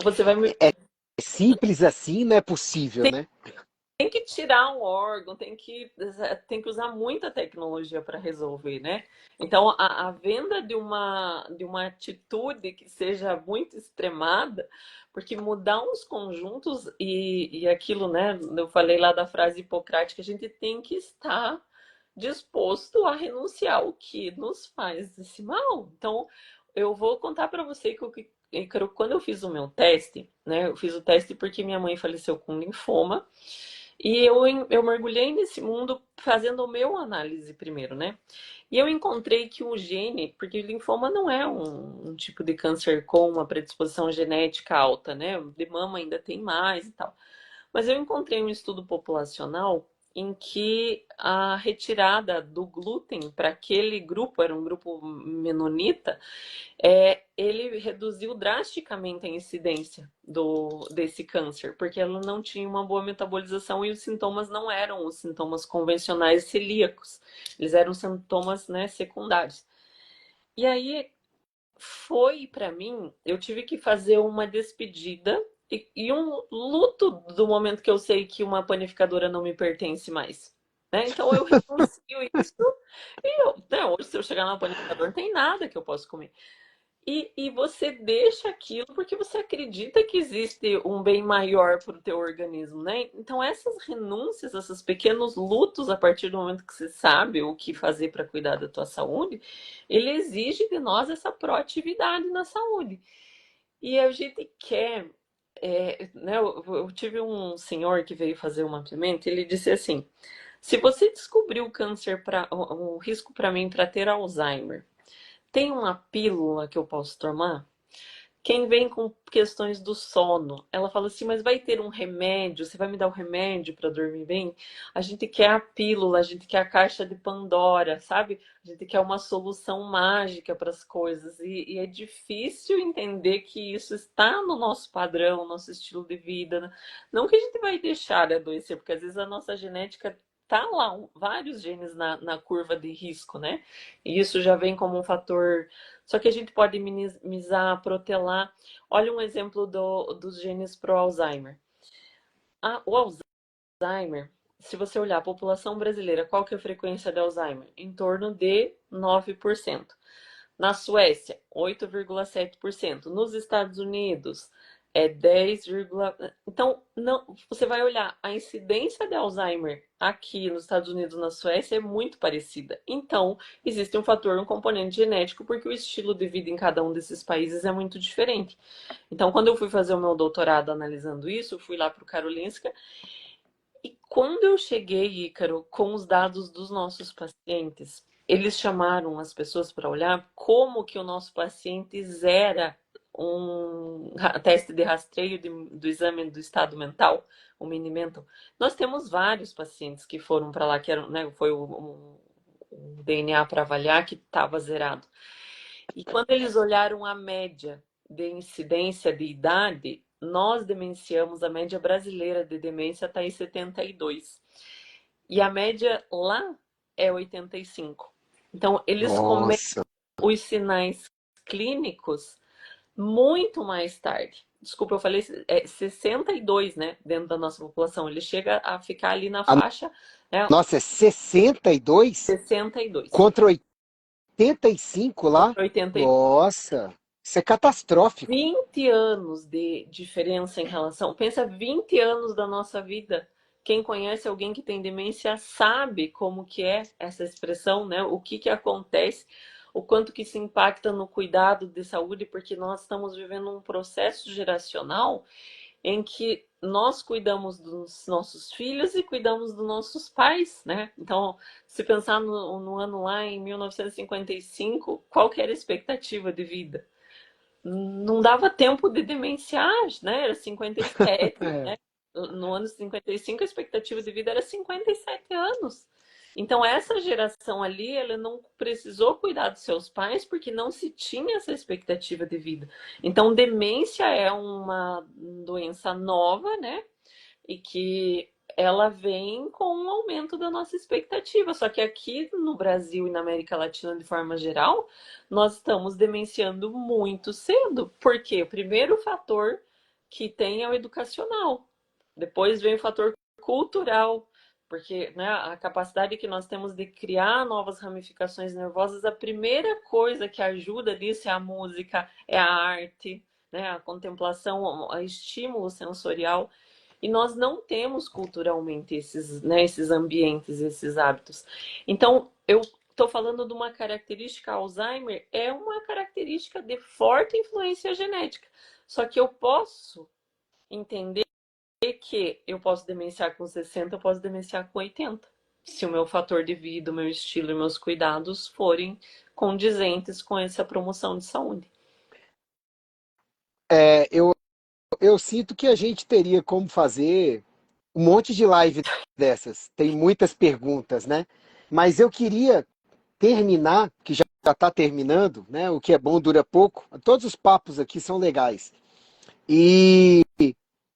você vai me É simples assim, não é possível, né? tem que tirar um órgão, tem que usar muita tecnologia para resolver, né? Então, a venda de uma atitude que seja muito extremada, porque mudar uns conjuntos e aquilo, né? Eu falei lá da frase hipocrática, a gente tem que estar disposto a renunciar ao que nos faz esse mal. Então, eu vou contar para você Ícaro, quando eu fiz o meu teste, né? Eu fiz o teste porque minha mãe faleceu com linfoma. E eu mergulhei nesse mundo fazendo o meu análise primeiro, né? E eu encontrei que o gene, porque linfoma não é um tipo de câncer com uma predisposição genética alta, né? De mama ainda tem mais e tal. Mas eu encontrei um estudo populacional em que a retirada do glúten para aquele grupo, era um grupo menonita, ele reduziu drasticamente a incidência desse câncer, porque ela não tinha uma boa metabolização e os sintomas não eram os sintomas convencionais celíacos, eles eram sintomas, né, secundários. E aí foi para mim, eu tive que fazer uma despedida e um luto do momento que eu sei que uma panificadora não me pertence mais. Né? Então eu renuncio isso né, hoje se eu chegar na panificadora não tem nada que eu possa comer. E você deixa aquilo porque você acredita que existe um bem maior para o teu organismo, né? Então essas renúncias, esses pequenos lutos a partir do momento que você sabe o que fazer para cuidar da tua saúde, ele exige de nós essa proatividade na saúde. E a gente quer, né? Eu tive um senhor que veio fazer o mapeamento, ele disse assim: se você descobrir o câncer para o risco para mim para ter Alzheimer, tem uma pílula que eu posso tomar? Quem vem com questões do sono, ela fala assim, mas vai ter um remédio? Você vai me dar um remédio para dormir bem? A gente quer a pílula, a gente quer a caixa de Pandora, sabe? A gente quer uma solução mágica para as coisas. E é difícil entender que isso está no nosso padrão, nosso estilo de vida, né? Não que a gente vai deixar de adoecer, porque às vezes a nossa genética tá lá, vários genes na curva de risco, né? E isso já vem como um fator. Só que a gente pode minimizar, protelar. Olha um exemplo dos genes pro Alzheimer. O Alzheimer, se você olhar a população brasileira, qual que é a frequência de Alzheimer? Em torno de 9%. Na Suécia, 8,7%. Nos Estados Unidos, 10, então, não, você vai olhar, a incidência de Alzheimer aqui nos Estados Unidos e na Suécia é muito parecida. Então, existe um fator, um componente genético, porque o estilo de vida em cada um desses países é muito diferente. Então, quando eu fui fazer o meu doutorado analisando isso, eu fui lá para o Karolinska, e quando eu cheguei, Ícaro, com os dados dos nossos pacientes, eles chamaram as pessoas para olhar como que o nosso paciente zera um teste de rastreio do exame do estado mental, o Mini-Mental. Nós temos vários pacientes que foram para lá, que eram, né, foi o DNA para avaliar que estava zerado. E quando eles olharam a média de incidência de idade, nós demenciamos, a média brasileira de demência está em 72. E a média lá é 85. Então, eles começam Nossa. os sinais clínicos muito mais tarde. Desculpa, eu falei 62, né? Dentro da nossa população. Ele chega a ficar ali na A faixa, né? nossa, é 62 62 contra 85 lá? contra 82. Nossa, isso é catastrófico. 20 anos de diferença em relação. Pensa 20 anos da nossa vida. Quem conhece alguém que tem demência sabe como que é essa expressão, né? O que acontece, o quanto que se impacta no cuidado de saúde, porque nós estamos vivendo um processo geracional em que nós cuidamos dos nossos filhos e cuidamos dos nossos pais, né? Então, se pensar no ano lá em 1955, qual que era a expectativa de vida? Não dava tempo de demenciar, né? Era 57, É. né? No ano 55, a expectativa de vida era 57 anos. Então, essa geração ali, ela não precisou cuidar dos seus pais porque não se tinha essa expectativa de vida. Então, demência é uma doença nova, né? E que ela vem com um aumento da nossa expectativa. Só que aqui no Brasil e na América Latina, de forma geral, nós estamos demenciando muito cedo. Por quê? O primeiro fator que tem é o educacional. Depois vem o fator cultural, porque, né, a capacidade que nós temos de criar novas ramificações nervosas, a primeira coisa que ajuda nisso é a música, é a arte, né, a contemplação, o estímulo sensorial. E nós não temos culturalmente esses, né, esses ambientes, esses hábitos. Então, eu estou falando de uma característica Alzheimer, é uma característica de forte influência genética. Só que eu posso entender que eu posso demenciar com 60, eu posso demenciar com 80. Se o meu fator de vida, o meu estilo e meus cuidados forem condizentes com essa promoção de saúde. É, eu sinto que a gente teria como fazer um monte de live dessas. Tem muitas perguntas, né? Mas eu queria terminar, que já está terminando, né? O que é bom dura pouco. Todos os papos aqui são legais. E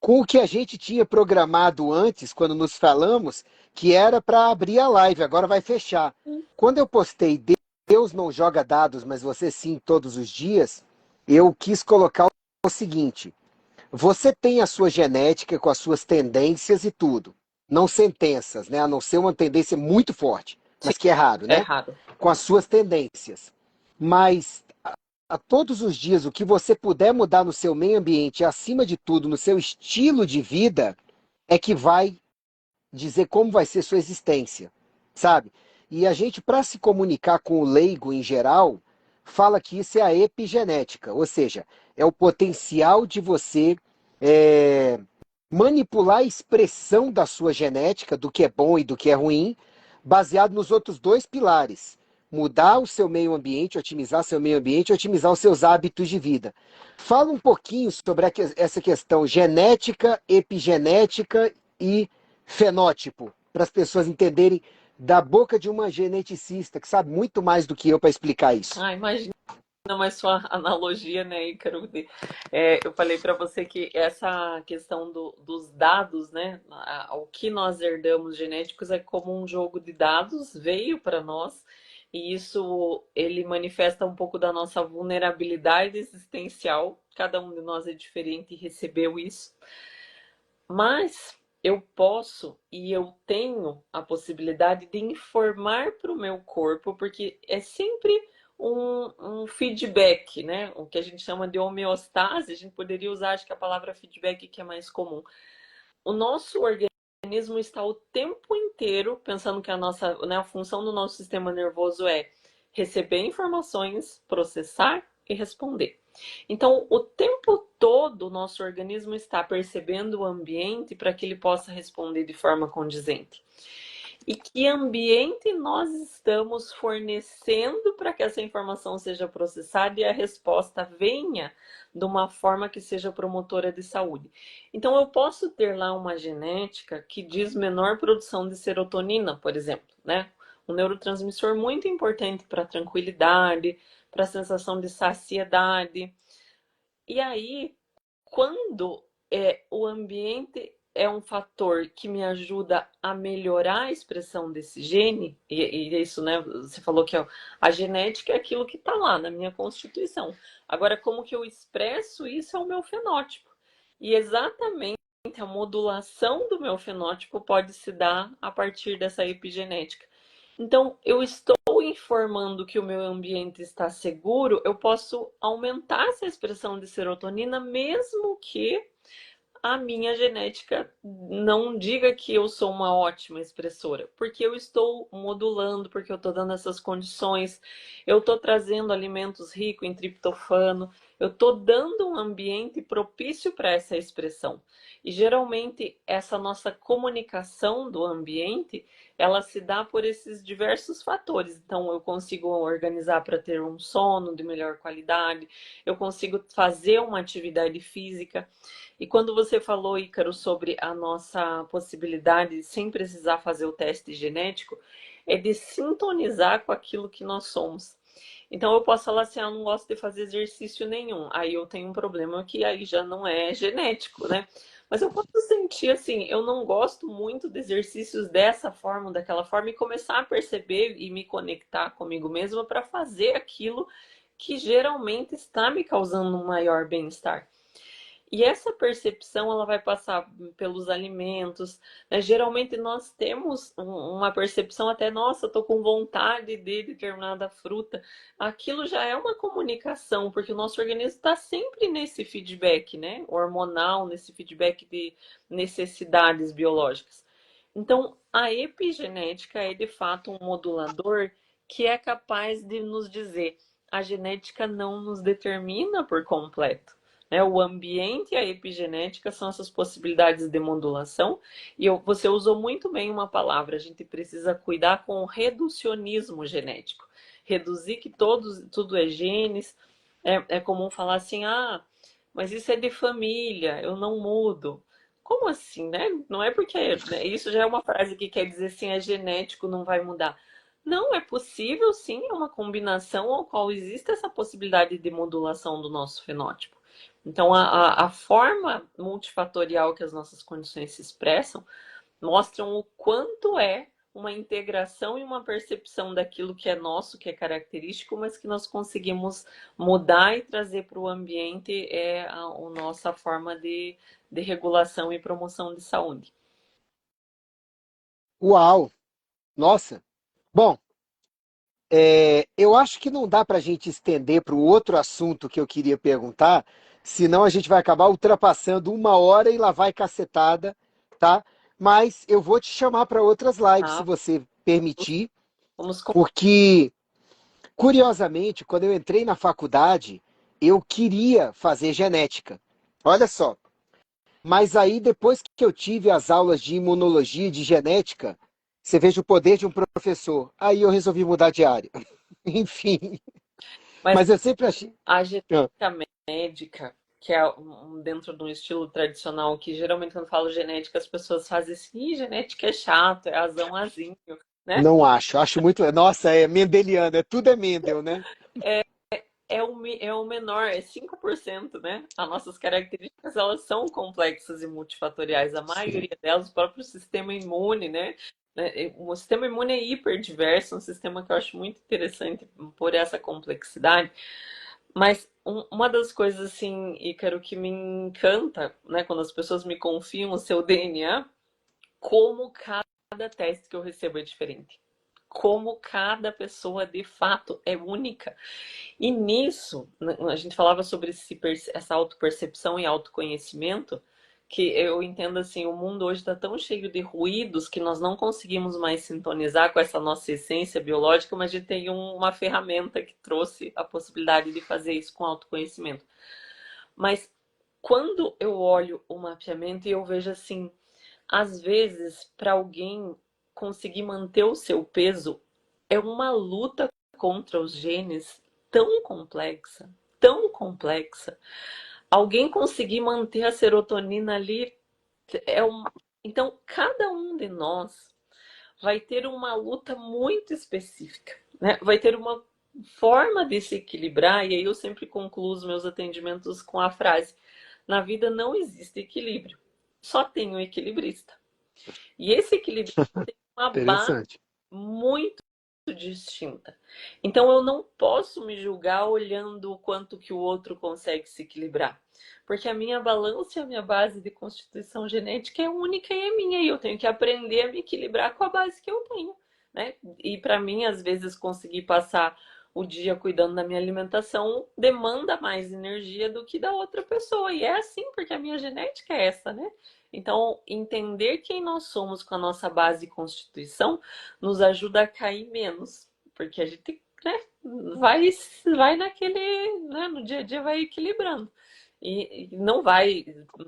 com o que a gente tinha programado antes, quando nos falamos, que era para abrir a live, agora vai fechar. Quando eu postei Deus não joga dados, mas você sim todos os dias, eu quis colocar o seguinte: você tem a sua genética com as suas tendências e tudo. Não sentenças, né? A não ser uma tendência muito forte, Sim, mas que é raro, é né? raro. Com as suas tendências. Mas a todos os dias, o que você puder mudar no seu meio ambiente, e acima de tudo, no seu estilo de vida, é que vai dizer como vai ser sua existência, sabe? E a gente, para se comunicar com o leigo em geral, fala que isso é a epigenética, ou seja, é o potencial de você é, manipular a expressão da sua genética, do que é bom e do que é ruim, baseado nos outros dois pilares. Mudar o seu meio ambiente, otimizar seu meio ambiente, otimizar os seus hábitos de vida. Fala um pouquinho sobre essa questão genética, epigenética e fenótipo, para as pessoas entenderem da boca de uma geneticista que sabe muito mais do que eu para explicar isso. Ah, imagina mais sua analogia, né, Ícaro? Eu falei para você que essa questão dos dados, né, o que nós herdamos genéticos é como um jogo de dados, veio para nós, e isso ele manifesta um pouco da nossa vulnerabilidade existencial. Cada um de nós é diferente e recebeu isso. Mas eu posso e eu tenho a possibilidade de informar para o meu corpo, porque é sempre um feedback, né? O que a gente chama de homeostase, a gente poderia usar, acho que a palavra feedback que é mais comum. O nosso organismo está o tempo inteiro pensando que a nossa, né, a função do nosso sistema nervoso é receber informações, processar e responder. Então, o tempo todo, o nosso organismo está percebendo o ambiente para que ele possa responder de forma condizente. E que ambiente nós estamos fornecendo para que essa informação seja processada e a resposta venha de uma forma que seja promotora de saúde. Então, eu posso ter lá uma genética que diz menor produção de serotonina, por exemplo, né? Um neurotransmissor muito importante para a tranquilidade, para a sensação de saciedade. E aí, quando o ambiente é um fator que me ajuda a melhorar a expressão desse gene, e isso, né? Você falou que a genética é aquilo que está lá na minha constituição. Agora, como que eu expresso isso é o meu fenótipo. E exatamente a modulação do meu fenótipo pode se dar a partir dessa epigenética. Então, eu estou informando que o meu ambiente está seguro, eu posso aumentar essa expressão de serotonina, mesmo que a minha genética não diga que eu sou uma ótima expressora, porque eu estou modulando, porque eu estou dando essas condições, eu estou trazendo alimentos ricos em triptofano, eu estou dando um ambiente propício para essa expressão. E geralmente essa nossa comunicação do ambiente, ela se dá por esses diversos fatores. Então eu consigo organizar para ter um sono de melhor qualidade, eu consigo fazer uma atividade física. E quando você falou, Ícaro, sobre a nossa possibilidade, sem precisar fazer o teste genético, é de sintonizar com aquilo que nós somos. Então eu posso falar assim, eu não gosto de fazer exercício nenhum. Aí eu tenho um problema que aí já não é genético, né? Mas eu posso sentir assim, eu não gosto muito de exercícios dessa forma, daquela forma, e começar a perceber e me conectar comigo mesma para fazer aquilo que geralmente está me causando um maior bem-estar. E essa percepção ela vai passar pelos alimentos, né? Geralmente nós temos uma percepção até, nossa, estou com vontade de determinada fruta. Aquilo já é uma comunicação, porque o nosso organismo está sempre nesse feedback, né? Hormonal, nesse feedback de necessidades biológicas. Então, a epigenética é de fato um modulador que é capaz de nos dizer a genética não nos determina por completo. Né? O ambiente e a epigenética são essas possibilidades de modulação. E você usou muito bem uma palavra, a gente precisa cuidar com o reducionismo genético. Reduzir que tudo é genes. É comum falar assim, ah, mas isso é de família, eu não mudo. Como assim, né? Não é porque, né, isso já é uma frase que quer dizer assim, é genético, não vai mudar. Não, é possível sim, é uma combinação ao qual existe essa possibilidade de modulação do nosso fenótipo. Então, a forma multifatorial que as nossas condições se expressam mostram o quanto é uma integração e uma percepção daquilo que é nosso, que é característico, mas que nós conseguimos mudar e trazer para o ambiente a nossa forma de regulação e promoção de saúde. Uau! Nossa! Bom, eu acho que não dá para a gente estender para o outro assunto que eu queria perguntar, senão a gente vai acabar ultrapassando 1 hora e lá vai cacetada, tá? Mas eu vou te chamar para outras lives, se Tá? você permitir, Vamos porque, curiosamente, quando eu entrei na faculdade, eu queria fazer genética. Olha só. Mas aí, depois que eu tive as aulas de imunologia e de genética, você veja o poder de um professor. Aí eu resolvi mudar de área. Enfim. Mas Mas eu sempre achei. a Ah, genética médica, que é dentro de um estilo tradicional, que geralmente quando falo genética, as pessoas fazem assim, genética é chato, é azão azinho, né? não acho. Acho muito. Nossa, é mendeliano. Tudo é Mendel, né? É o menor, é 5%, né? As nossas características, elas são complexas e multifatoriais. A Sim. maioria delas, o próprio sistema imune, né? O sistema imune é hiperdiverso, um sistema que eu acho muito interessante por essa complexidade. Mas uma das coisas, assim, Ícaro, que me encanta, né? Quando as pessoas me confiam o seu DNA, como cada teste que eu recebo é diferente. Como cada pessoa, de fato, é única. E nisso, né, a gente falava sobre essa autopercepção e autoconhecimento, que eu entendo assim, o mundo hoje está tão cheio de ruídos que nós não conseguimos mais sintonizar com essa nossa essência biológica, mas a gente tem uma ferramenta que trouxe a possibilidade de fazer isso com autoconhecimento. Mas quando eu olho o mapeamento e eu vejo assim, às vezes, para alguém conseguir manter o seu peso, é uma luta contra os genes tão complexa, tão complexa. Alguém conseguir manter a serotonina ali é um. Então, cada um de nós vai ter uma luta muito específica, né? Vai ter uma forma de se equilibrar, e aí eu sempre concluo os meus atendimentos com a frase: na vida não existe equilíbrio, só tem um equilibrista. E esse equilibrista tem uma base Interessante. muito distinta. Então eu não posso me julgar olhando o quanto que o outro consegue se equilibrar. Porque a minha balança e a minha base de constituição genética é única e é minha. E eu tenho que aprender a me equilibrar com a base que eu tenho. Né? E para mim, às vezes, conseguir passar o dia cuidando da minha alimentação demanda mais energia do que da outra pessoa. E é assim, porque a minha genética é essa, né? Então, entender quem nós somos com a nossa base de constituição nos ajuda a cair menos, porque a gente, né, vai naquele, né, no dia a dia vai equilibrando. E não vai,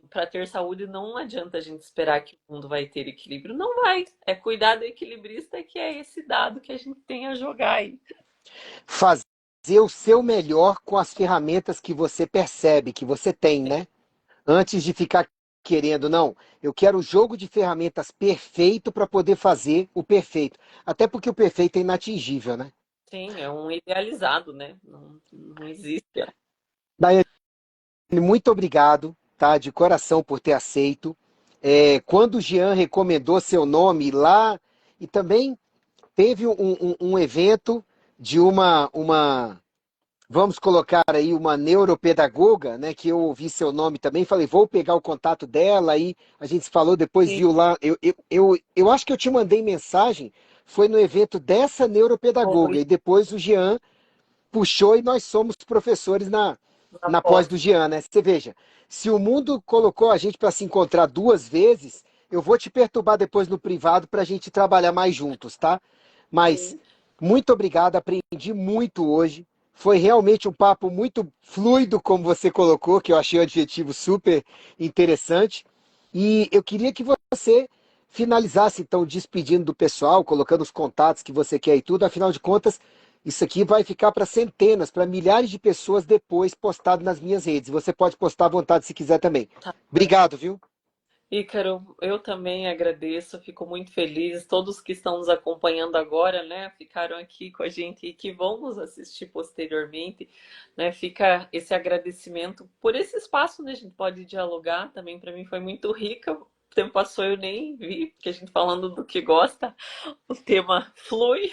para ter saúde, não adianta a gente esperar que o mundo vai ter equilíbrio. Não vai. É cuidar do equilibrista que é esse dado que a gente tem a jogar aí. Fazer o seu melhor com as ferramentas que você percebe, que você tem, né? Antes de ficar querendo, não, eu quero o jogo de ferramentas perfeito para poder fazer o perfeito. Até porque o perfeito é inatingível, né? Sim, é um idealizado, né? Não, não existe. Daiane, muito obrigado, tá? De coração por ter aceito. Quando o Jean recomendou seu nome lá, e também teve um evento de uma vamos colocar aí uma neuropedagoga, né, que eu ouvi seu nome também, falei, vou pegar o contato dela, aí a gente se falou, depois Sim, viu lá, eu acho que eu te mandei mensagem, foi no evento dessa neuropedagoga, foi e depois o Jean puxou e nós somos professores na na pós pós. do Jean, né? Você veja, se o mundo colocou a gente para se encontrar duas vezes, eu vou te perturbar depois no privado para a gente trabalhar mais juntos, tá? Mas Sim. muito obrigado, aprendi muito hoje. Foi realmente um papo muito fluido, como você colocou, que eu achei o adjetivo super interessante. E eu queria que você finalizasse, então, despedindo do pessoal, colocando os contatos que você quer e tudo. Afinal de contas, isso aqui vai ficar para centenas, para milhares de pessoas depois postado nas minhas redes. Você pode postar à vontade se quiser também. Tá. Obrigado, viu? Ícaro, eu também agradeço, fico muito feliz. Todos que estão nos acompanhando agora, né, ficaram aqui com a gente e que vão nos assistir posteriormente, né, fica esse agradecimento por esse espaço, né, a gente pode dialogar. Também para mim foi muito rica. O tempo passou, eu nem vi, porque a gente falando do que gosta, o tema flui.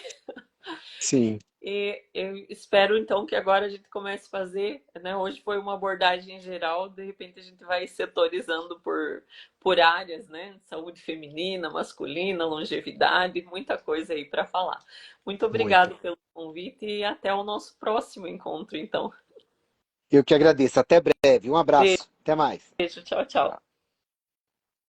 Sim. E eu espero então que agora a gente comece a fazer, né? Hoje foi uma abordagem geral, de repente a gente vai setorizando por áreas, né? Saúde feminina, masculina, longevidade, muita coisa aí para falar. Muito Muito. obrigado pelo convite e até o nosso próximo encontro, então. Eu que agradeço. Até breve. Um abraço. Até mais. Beijo, tchau, tchau.